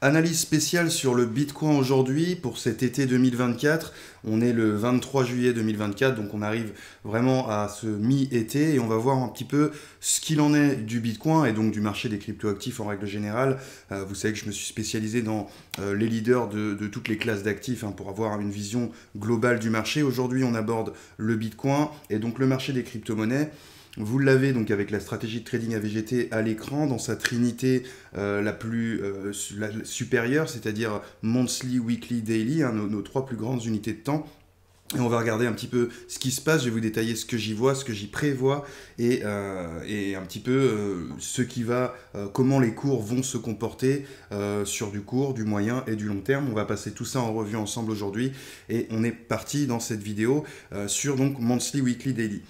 Analyse spéciale sur le Bitcoin aujourd'hui pour cet été 2024. On est le 23 juillet 2024, donc on arrive vraiment à ce mi-été et on va voir un petit peu ce qu'il en est du Bitcoin et donc du marché des cryptoactifs en règle générale. Vous savez que je me suis spécialisé dans les leaders de toutes les classes d'actifs pour avoir une vision globale du marché. Aujourd'hui, on aborde le Bitcoin et donc le marché des crypto-monnaies. Vous l'avez donc avec la stratégie de trading à VGT à l'écran dans sa trinité la plus supérieure, c'est-à-dire monthly, weekly, daily, nos trois plus grandes unités de temps. Et on va regarder un petit peu ce qui se passe, je vais vous détailler ce que j'y vois, ce que j'y prévois et un petit peu comment les cours vont se comporter sur du court, du moyen et du long terme. On va passer tout ça en revue ensemble aujourd'hui et on est parti dans cette vidéo sur donc monthly, weekly, daily.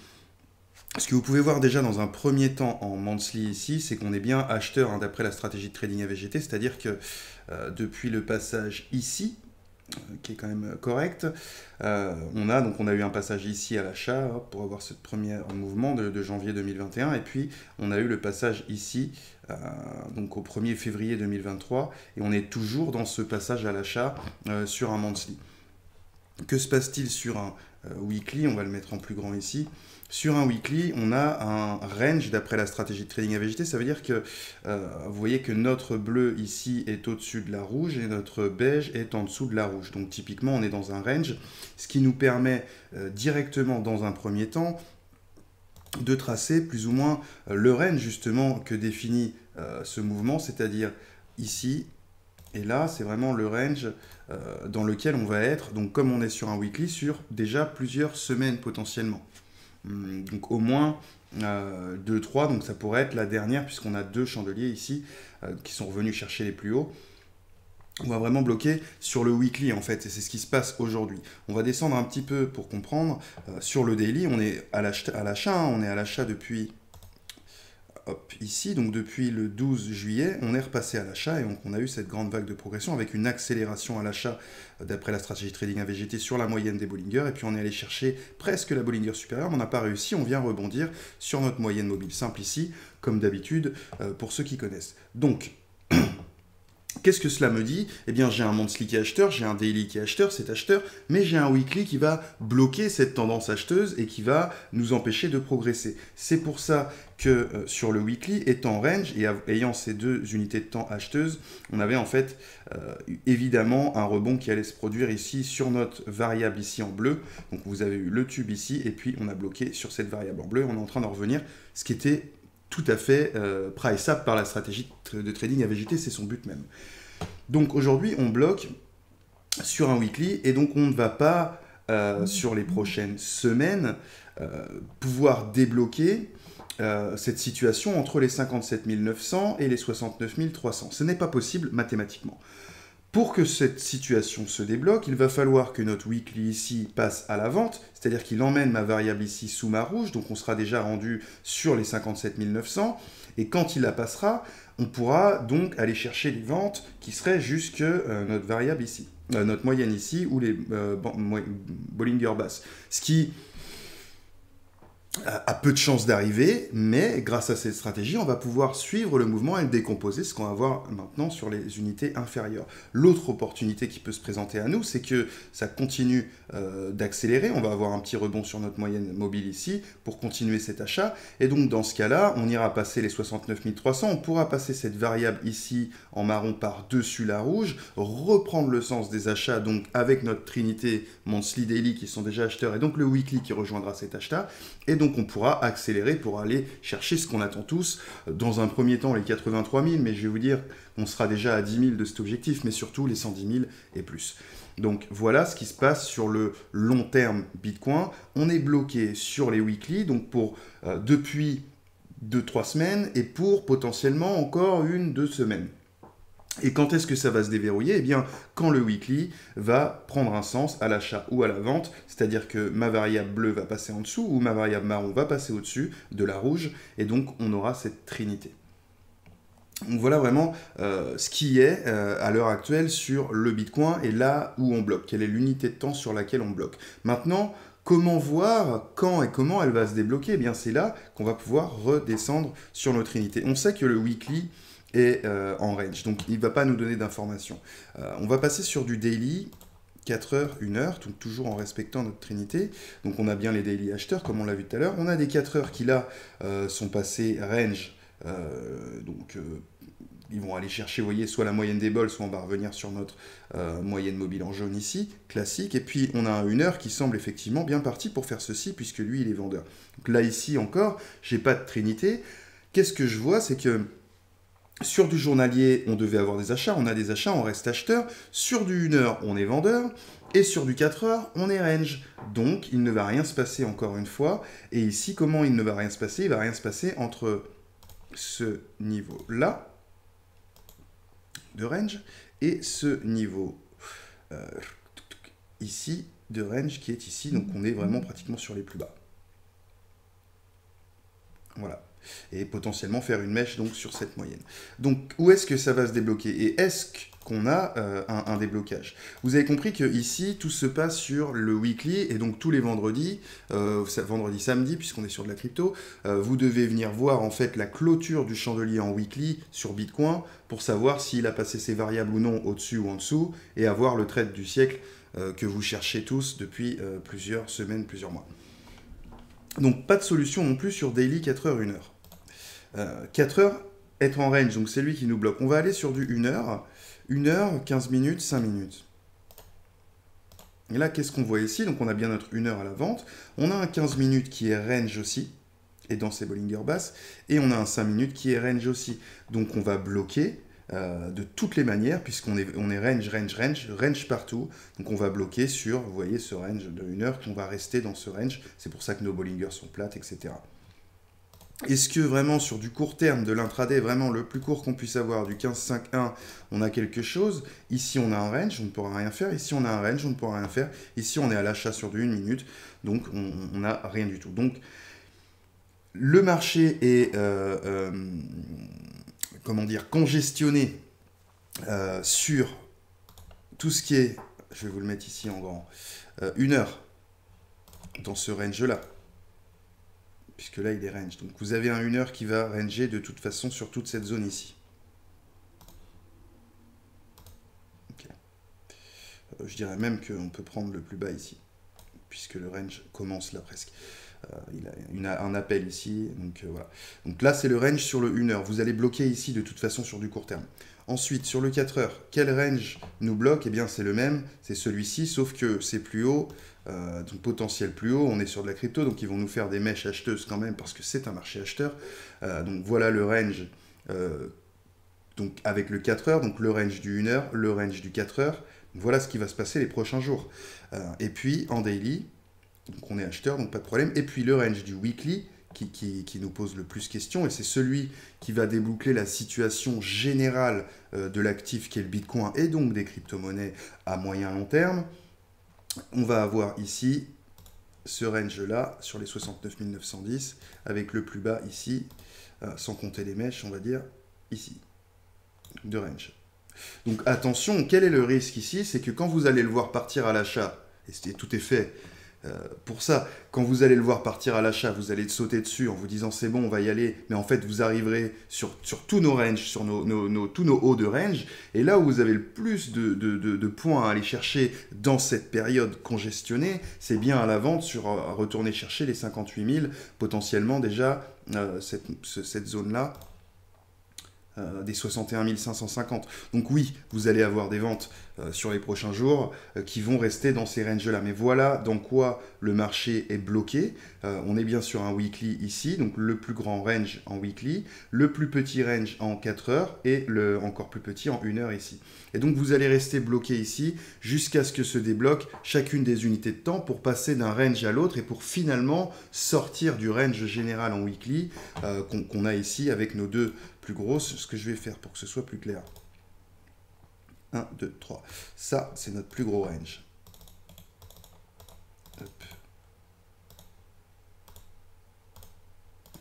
Ce que vous pouvez voir déjà dans un premier temps en monthly ici, c'est qu'on est bien acheteur d'après la stratégie de trading à VGT, c'est-à-dire que depuis le passage ici, qui est quand même correct, on a eu un passage ici à l'achat pour avoir ce premier mouvement de janvier 2021, et puis on a eu le passage ici, donc au 1er février 2023, et on est toujours dans ce passage à l'achat sur un monthly. Que se passe-t-il sur un weekly? On va le mettre en plus grand ici. Sur un weekly, on a un range d'après la stratégie de trading à VGT. Ça veut dire que vous voyez que notre bleu ici est au-dessus de la rouge et notre beige est en dessous de la rouge. Donc typiquement, on est dans un range, ce qui nous permet directement dans un premier temps de tracer plus ou moins le range justement que définit ce mouvement, c'est-à-dire ici et là, c'est vraiment le range dans lequel on va être, donc comme on est sur un weekly, sur déjà plusieurs semaines potentiellement. Donc au moins 2-3, donc ça pourrait être la dernière, puisqu'on a deux chandeliers ici qui sont revenus chercher les plus hauts. On va vraiment bloquer sur le weekly en fait, et c'est ce qui se passe aujourd'hui. On va descendre un petit peu pour comprendre. Sur le daily, on est à l'achat, on est à l'achat depuis... Hop, ici, donc depuis le 12 juillet, on est repassé à l'achat et donc on a eu cette grande vague de progression avec une accélération à l'achat d'après la stratégie trading à VGT sur la moyenne des Bollinger et puis on est allé chercher presque la Bollinger supérieure, mais on n'a pas réussi, on vient rebondir sur notre moyenne mobile simple ici, comme d'habitude pour ceux qui connaissent. Donc, qu'est-ce que cela me dit? Eh bien, j'ai un monthly qui est acheteur, j'ai un daily qui est acheteur, c'est acheteur, mais j'ai un weekly qui va bloquer cette tendance acheteuse et qui va nous empêcher de progresser. C'est pour ça que sur le weekly, étant en range et ayant ces deux unités de temps acheteuses, on avait en fait évidemment un rebond qui allait se produire ici sur notre variable ici en bleu. Donc vous avez eu le tube ici et puis on a bloqué sur cette variable en bleu. On est en train d'en revenir, ce qui était tout à fait price-up par la stratégie de trading à VGT, c'est son but même. Donc aujourd'hui, on bloque sur un weekly et donc on ne va pas, sur les prochaines semaines, pouvoir débloquer cette situation entre les 57 900 et les 69 300. Ce n'est pas possible mathématiquement. Pour que cette situation se débloque, il va falloir que notre weekly ici passe à la vente, c'est-à-dire qu'il emmène ma variable ici sous ma rouge, donc on sera déjà rendu sur les 57 900, et quand il la passera, on pourra donc aller chercher les ventes qui seraient jusque notre variable ici, notre moyenne ici, ou les Bollinger basses. Ce qui a peu de chances d'arriver, mais grâce à cette stratégie, on va pouvoir suivre le mouvement et le décomposer, ce qu'on va voir maintenant sur les unités inférieures. L'autre opportunité qui peut se présenter à nous, c'est que ça continue d'accélérer, on va avoir un petit rebond sur notre moyenne mobile ici pour continuer cet achat, et donc dans ce cas-là, on ira passer les 69 300, on pourra passer cette variable ici en marron par-dessus la rouge, reprendre le sens des achats, donc avec notre trinité monthly daily qui sont déjà acheteurs, et donc le weekly qui rejoindra cet achat, et donc on pourra accélérer pour aller chercher ce qu'on attend tous. Dans un premier temps, les 83 000, mais je vais vous dire qu'on sera déjà à 10 000 de cet objectif, mais surtout les 110 000 et plus. Donc voilà ce qui se passe sur le long terme Bitcoin. On est bloqué sur les weekly, donc pour depuis 2-3 semaines et pour potentiellement encore 1-2 semaines. Et quand est-ce que ça va se déverrouiller? Eh bien, quand le weekly va prendre un sens à l'achat ou à la vente, c'est-à-dire que ma variable bleue va passer en dessous ou ma variable marron va passer au-dessus de la rouge, et donc on aura cette trinité. Donc voilà vraiment ce qui est à l'heure actuelle sur le Bitcoin et là où on bloque, quelle est l'unité de temps sur laquelle on bloque. Maintenant, comment voir quand et comment elle va se débloquer? Eh bien, c'est là qu'on va pouvoir redescendre sur notre unité. On sait que le weekly et en range. Donc il ne va pas nous donner d'informations. On va passer sur du daily, 4 heures, 1 heure, donc toujours en respectant notre trinité. Donc on a bien les daily acheteurs, comme on l'a vu tout à l'heure. On a des 4 heures qui là sont passés range, donc ils vont aller chercher, vous voyez, soit la moyenne des bols, soit on va revenir sur notre moyenne mobile en jaune ici, classique. Et puis on a un 1 heure qui semble effectivement bien parti pour faire ceci, puisque lui il est vendeur. Donc là ici encore, j'ai pas de trinité. Qu'est-ce que je vois? C'est que sur du journalier, on devait avoir des achats, on a des achats, on reste acheteur. Sur du 1 heure, on est vendeur. Et sur du 4 heures, on est range. Donc, il ne va rien se passer encore une fois. Et ici, comment il ne va rien se passer? Il va rien se passer entre ce niveau-là de range et ce niveau ici de range qui est ici. Donc, on est vraiment pratiquement sur les plus bas. Voilà. Et potentiellement faire une mèche donc sur cette moyenne. Donc où est-ce que ça va se débloquer? Et est-ce qu'on a un déblocage? Vous avez compris que ici tout se passe sur le weekly et donc tous les vendredis, vendredi, samedi, puisqu'on est sur de la crypto, vous devez venir voir en fait la clôture du chandelier en weekly sur Bitcoin pour savoir s'il a passé ses variables ou non au-dessus ou en dessous et avoir le trade du siècle que vous cherchez tous depuis plusieurs semaines, plusieurs mois. Donc pas de solution non plus sur daily 4 heures, 1 heure. 4 heures, être en range, donc c'est lui qui nous bloque. On va aller sur du 1 heure. 1 heure, 15 minutes, 5 minutes. Et là, qu'est-ce qu'on voit ici? Donc on a bien notre 1 heure à la vente. On a un 15 minutes qui est range aussi, et dans ses Bollinger basses. Et on a un 5 minutes qui est range aussi. Donc on va bloquer de toutes les manières, puisqu'on est, range partout. Donc on va bloquer sur, vous voyez, ce range de 1 heure, qu'on va rester dans ce range. C'est pour ça que nos Bollinger sont plates, etc. Est-ce que vraiment sur du court terme de l'intraday, vraiment le plus court qu'on puisse avoir, du 15-5-1, on a quelque chose? Ici on a un range, on ne pourra rien faire. Ici on a un range, on ne pourra rien faire. Ici on est à l'achat sur du 1 minute, donc on n'a rien du tout. Donc le marché est comment dire, congestionné sur tout ce qui est, je vais vous le mettre ici en grand, 1 heure dans ce range-là. Puisque là, il est range. Donc, vous avez un 1 heure qui va ranger de toute façon sur toute cette zone ici. Okay. Je dirais même qu'on peut prendre le plus bas ici, puisque le range commence là presque. Il a un appel ici, donc voilà. Donc là, c'est le range sur le 1 heure. Vous allez bloquer ici de toute façon sur du court terme. Ensuite, sur le 4 heures, quel range nous bloque? Eh bien, c'est le même, c'est celui-ci, sauf que c'est plus haut, donc potentiel plus haut, on est sur de la crypto, donc ils vont nous faire des mèches acheteuses quand même, parce que c'est un marché acheteur. Donc voilà le range donc avec le 4 heures, donc le range du 1 heure, le range du 4 heures. Donc voilà ce qui va se passer les prochains jours. Et puis, en daily, donc on est acheteur, donc pas de problème. Et puis le range du weekly, qui nous pose le plus question, et c'est celui qui va déboucler la situation générale de l'actif qui est le Bitcoin et donc des crypto-monnaies à moyen long terme. On va avoir ici ce range-là sur les 69 910 avec le plus bas ici, sans compter les mèches, on va dire ici, de range. Donc attention, quel est le risque ici? C'est que quand vous allez le voir partir à l'achat, et tout est fait pour ça, quand vous allez le voir partir à l'achat, vous allez sauter dessus en vous disant c'est bon, on va y aller, mais en fait vous arriverez sur tous nos ranges, sur tous nos hauts de range, et là où vous avez le plus de points à aller chercher dans cette période congestionnée, c'est bien à la vente à retourner chercher les 58 000, potentiellement déjà cette zone-là, des 61 550. Donc oui, vous allez avoir des ventes sur les prochains jours qui vont rester dans ces ranges-là. Mais voilà dans quoi le marché est bloqué. On est bien sur un weekly ici, donc le plus grand range en weekly, le plus petit range en 4 heures et le encore plus petit en 1 heure ici. Et donc vous allez rester bloqué ici jusqu'à ce que se débloque chacune des unités de temps pour passer d'un range à l'autre et pour finalement sortir du range général en weekly qu'on a ici avec nos deux plus grosses. Ce que je vais faire pour que ce soit plus clair. 1, 2, 3. Ça, c'est notre plus gros range. Hop.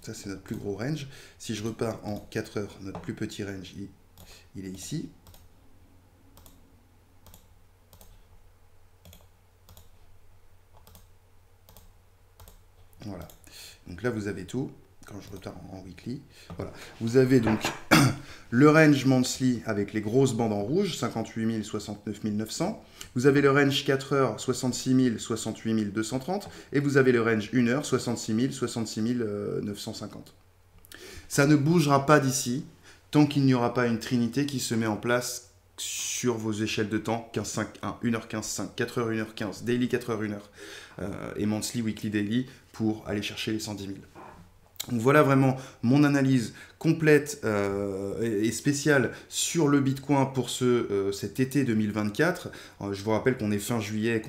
Ça, c'est notre plus gros range. Si je repars en 4 heures, notre plus petit range, il est ici. Voilà. Donc là, vous avez tout. quand je repars en weekly, voilà. Vous avez donc le range monthly avec les grosses bandes en rouge, 58 000, 69 900. Vous avez le range 4 heures, 66 000, 68 230. Et vous avez le range 1 heure, 66 000, 66 950. Ça ne bougera pas d'ici tant qu'il n'y aura pas une trinité qui se met en place sur vos échelles de temps, 15-5-1, 1h15-5, 4h, 1h15, daily 4h, 1h, et monthly, weekly, daily, pour aller chercher les 110 000. Donc voilà vraiment mon analyse complète et spéciale sur le Bitcoin pour cet été 2024. Je vous rappelle qu'on est fin juillet,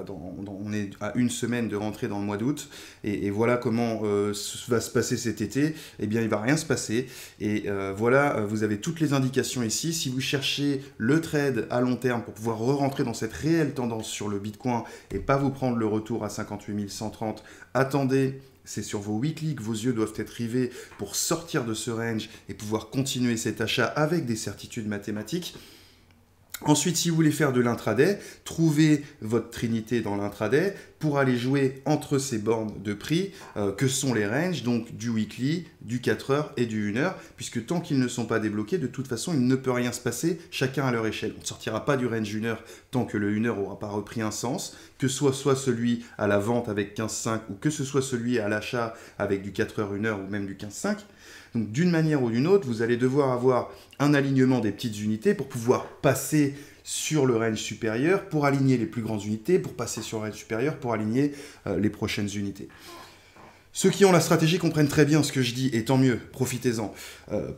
on est à une semaine de rentrer dans le mois d'août. Et voilà comment va se passer cet été. Eh bien, il ne va rien se passer. Et voilà, vous avez toutes les indications ici. Si vous cherchez le trade à long terme pour pouvoir re-rentrer dans cette réelle tendance sur le Bitcoin et pas vous prendre le retour à 58 130, attendez. C'est sur vos weekly que vos yeux doivent être rivés pour sortir de ce range et pouvoir continuer cet achat avec des certitudes mathématiques. Ensuite, si vous voulez faire de l'intraday, trouvez votre trinité dans l'intraday pour aller jouer entre ces bornes de prix que sont les ranges, donc du weekly, du 4 heures et du 1 heure, puisque tant qu'ils ne sont pas débloqués, de toute façon, il ne peut rien se passer, chacun à leur échelle. On ne sortira pas du range 1 heure tant que le 1 heure n'aura pas repris un sens, que ce soit celui à la vente avec 15,5 ou que ce soit celui à l'achat avec du 4 heures, 1 heure ou même du 15,5. Donc d'une manière ou d'une autre, vous allez devoir avoir un alignement des petites unités pour pouvoir passer sur le range supérieur, pour aligner les plus grandes unités, pour passer sur le range supérieur, pour aligner les prochaines unités. Ceux qui ont la stratégie comprennent très bien ce que je dis, et tant mieux, profitez-en.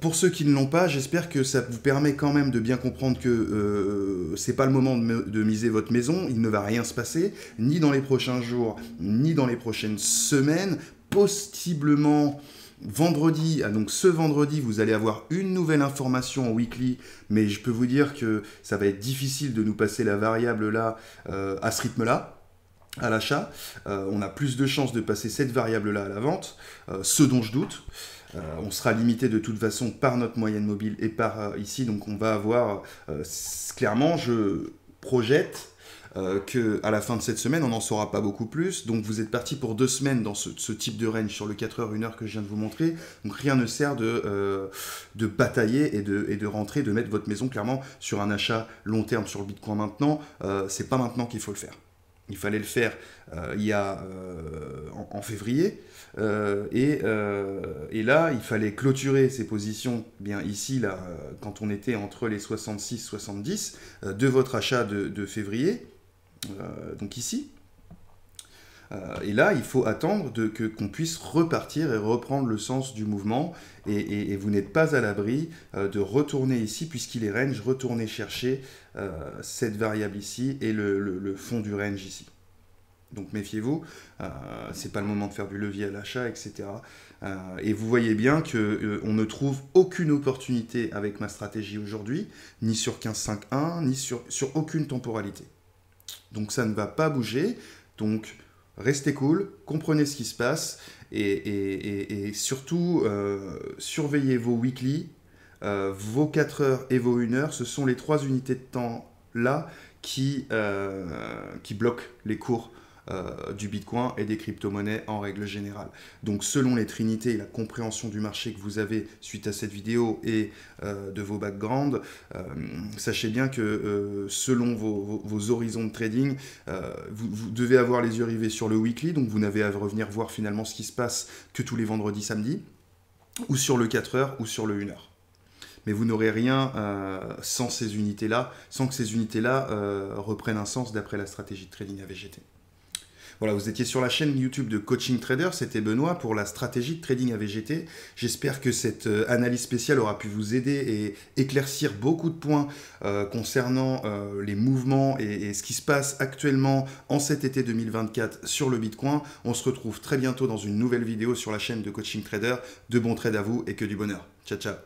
Pour ceux qui ne l'ont pas, j'espère que ça vous permet quand même de bien comprendre que c'est pas le moment de miser votre maison, il ne va rien se passer, ni dans les prochains jours, ni dans les prochaines semaines, possiblement... Vendredi, donc ce vendredi, vous allez avoir une nouvelle information en weekly, mais je peux vous dire que ça va être difficile de nous passer la variable là à ce rythme-là, à l'achat. On a plus de chances de passer cette variable-là à la vente, ce dont je doute. On sera limité de toute façon par notre moyenne mobile et par ici, donc on va avoir clairement, je projette qu'à la fin de cette semaine, on n'en saura pas beaucoup plus. Donc vous êtes parti pour 2 semaines dans ce type de range sur le 4 heures, 1 heure que je viens de vous montrer. Donc rien ne sert de batailler et de rentrer, de mettre votre maison clairement sur un achat long terme sur le Bitcoin maintenant. C'est pas maintenant qu'il faut le faire. Il fallait le faire en février. Et là, il fallait clôturer ces positions, bien ici, là, quand on était entre les 66-70 de votre achat de février. Donc ici. Et là, il faut attendre qu'on puisse repartir et reprendre le sens du mouvement. Et vous n'êtes pas à l'abri de retourner ici, puisqu'il est range, retourner chercher cette variable ici et le fond du range ici. Donc méfiez-vous, c'est pas le moment de faire du levier à l'achat, etc. Et vous voyez bien qu'on ne trouve aucune opportunité avec ma stratégie aujourd'hui, ni sur 15.5.1, ni sur aucune temporalité. Donc ça ne va pas bouger, donc restez cool, comprenez ce qui se passe, et surtout surveillez vos weekly, vos 4 heures et vos 1 heure, ce sont les 3 unités de temps là qui bloquent les cours du Bitcoin et des crypto-monnaies en règle générale. Donc selon les trinités et la compréhension du marché que vous avez suite à cette vidéo et de vos backgrounds, sachez bien que selon vos horizons de trading, vous devez avoir les yeux rivés sur le weekly, donc vous n'avez à revenir voir finalement ce qui se passe que tous les vendredis, samedis, ou sur le 4 heures ou sur le 1 heure. Mais vous n'aurez rien sans ces unités-là, sans que ces unités-là reprennent un sens d'après la stratégie de trading AVGT. Voilà, vous étiez sur la chaîne YouTube de Coaching Trader, c'était Benoît pour la stratégie de trading AVGT. J'espère que cette analyse spéciale aura pu vous aider et éclaircir beaucoup de points concernant les mouvements et ce qui se passe actuellement en cet été 2024 sur le Bitcoin. On se retrouve très bientôt dans une nouvelle vidéo sur la chaîne de Coaching Trader. De bons trades à vous et que du bonheur. Ciao, ciao.